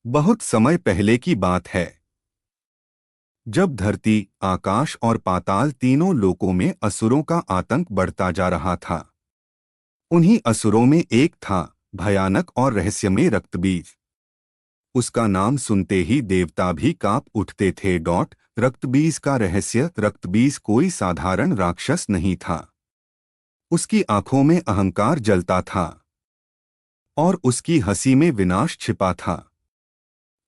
बहुत समय पहले की बात है, जब धरती, आकाश और पाताल तीनों लोकों में असुरों का आतंक बढ़ता जा रहा था। उन्हीं असुरों में एक था, भयानक और रहस्यमय रक्तबीज। उसका नाम सुनते ही देवता भी कांप उठते थे। रक्तबीज का रहस्य। रक्तबीज कोई साधारण राक्षस नहीं था। उसकी आंखों में अहंकार जलता था और उसकी हंसी में विनाश छिपा था।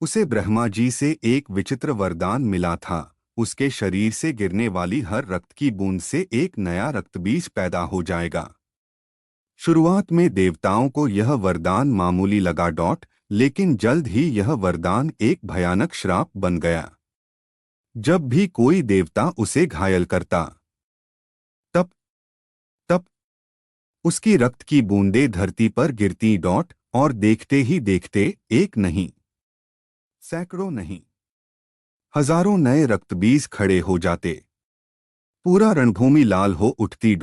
उसे ब्रह्मा जी से एक विचित्र वरदान मिला था। उसके शरीर से गिरने वाली हर रक्त की बूंद से एक नया रक्तबीज पैदा हो जाएगा। शुरुआत में देवताओं को यह वरदान मामूली लगा। लेकिन जल्द ही यह वरदान एक भयानक श्राप बन गया। जब भी कोई देवता उसे घायल करता, तब तब उसकी रक्त की बूंदें धरती पर गिरती। और देखते ही देखते एक नहीं, सैकड़ों नहीं, हजारों नए रक्तबीज खड़े हो जाते। पूरा रणभूमि लाल हो उठती।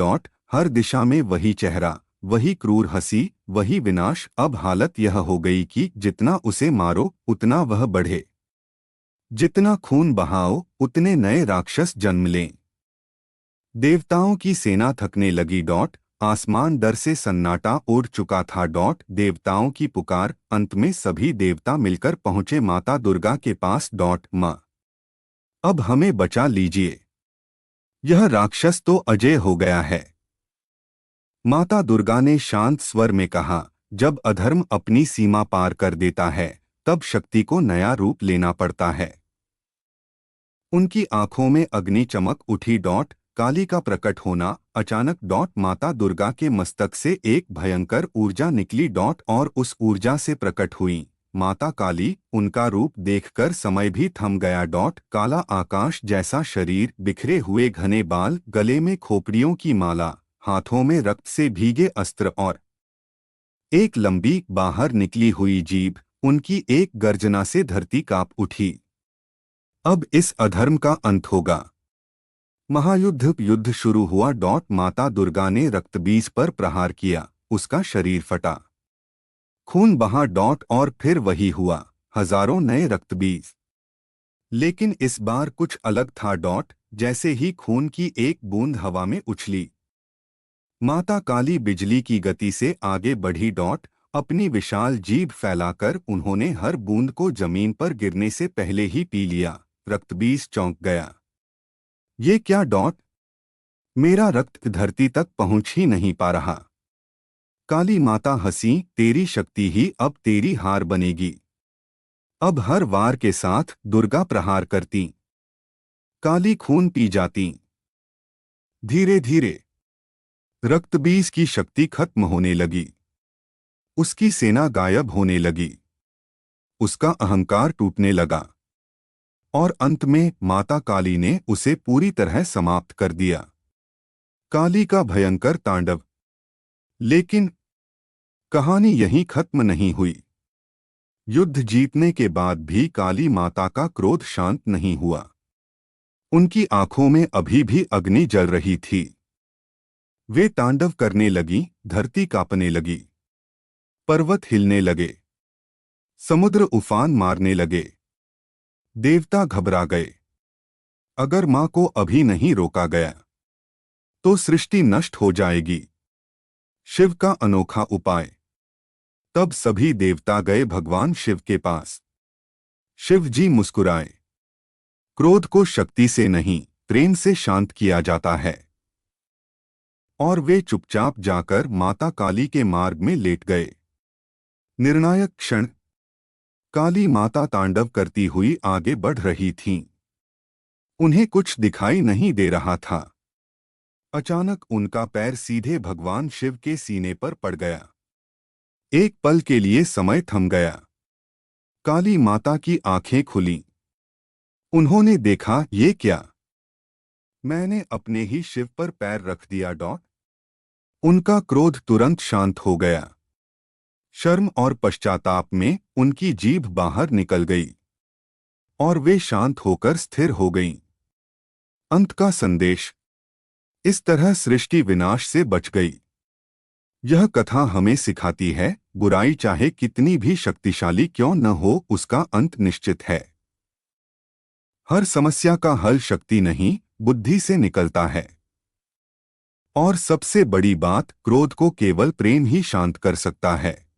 हर दिशा में वही चेहरा, वही क्रूर हंसी, वही विनाश। अब हालत यह हो गई कि जितना उसे मारो उतना वह बढ़े, जितना खून बहाओ उतने नए राक्षस जन्म लें। देवताओं की सेना थकने लगी। आसमान डर से सन्नाटा ओढ़ चुका था। देवताओं की पुकार। अंत में सभी देवता मिलकर पहुंचे माता दुर्गा के पास। माँ, अब हमें बचा लीजिए, यह राक्षस तो अजय हो गया है। माता दुर्गा ने शांत स्वर में कहा, जब अधर्म अपनी सीमा पार कर देता है, तब शक्ति को नया रूप लेना पड़ता है। उनकी आंखों में अग्नि चमक उठी। काली का प्रकट होना। अचानक माता दुर्गा के मस्तक से एक भयंकर ऊर्जा निकली। और उस ऊर्जा से प्रकट हुई माता काली। उनका रूप देखकर समय भी थम गया। काला आकाश जैसा शरीर, बिखरे हुए घने बाल, गले में खोपड़ियों की माला, हाथों में रक्त से भीगे अस्त्र और एक लंबी बाहर निकली हुई जीभ। उनकी एक गर्जना से धरती कांप उठी। अब इस अधर्म का अंत होगा। युद्ध शुरू हुआ। माता दुर्गा ने रक्तबीज पर प्रहार किया। उसका शरीर फटा, खून बहा। और फिर वही हुआ, हजारों नए रक्तबीज। लेकिन इस बार कुछ अलग था। जैसे ही खून की एक बूंद हवा में उछली, माता काली बिजली की गति से आगे बढ़ी। अपनी विशाल जीभ फैलाकर उन्होंने हर बूंद को जमीन पर गिरने से पहले ही पी लिया। रक्तबीज चौंक गया। ये क्या? मेरा रक्त धरती तक पहुंच ही नहीं पा रहा। काली माता हंसी, तेरी शक्ति ही अब तेरी हार बनेगी। अब हर वार के साथ दुर्गा प्रहार करती, काली खून पी जाती। धीरे धीरे रक्तबीज की शक्ति खत्म होने लगी। उसकी सेना गायब होने लगी। उसका अहंकार टूटने लगा और अंत में माता काली ने उसे पूरी तरह समाप्त कर दिया। काली का भयंकर तांडव। लेकिन कहानी यहीं खत्म नहीं हुई। युद्ध जीतने के बाद भी काली माता का क्रोध शांत नहीं हुआ। उनकी आंखों में अभी भी अग्नि जल रही थी। वे तांडव करने लगी। धरती कांपने लगी, पर्वत हिलने लगे, समुद्र उफान मारने लगे। देवता घबरा गए। अगर मां को अभी नहीं रोका गया तो सृष्टि नष्ट हो जाएगी। शिव का अनोखा उपाय। तब सभी देवता गए भगवान शिव के पास। शिव जी मुस्कुराए। क्रोध को शक्ति से नहीं, प्रेम से शांत किया जाता है। और वे चुपचाप जाकर माता काली के मार्ग में लेट गए। निर्णायक क्षण। काली माता तांडव करती हुई आगे बढ़ रही थीं। उन्हें कुछ दिखाई नहीं दे रहा था। अचानक उनका पैर सीधे भगवान शिव के सीने पर पड़ गया। एक पल के लिए समय थम गया। काली माता की आंखें खुलीं। उन्होंने देखा, ये क्या? मैंने अपने ही शिव पर पैर रख दिया। उनका क्रोध तुरंत शांत हो गया। शर्म और पश्चाताप में उनकी जीभ बाहर निकल गई और वे शांत होकर स्थिर हो गईं। अंत का संदेश। इस तरह सृष्टि विनाश से बच गई। यह कथा हमें सिखाती है, बुराई चाहे कितनी भी शक्तिशाली क्यों न हो, उसका अंत निश्चित है। हर समस्या का हल शक्ति नहीं, बुद्धि से निकलता है। और सबसे बड़ी बात, क्रोध को केवल प्रेम ही शांत कर सकता है।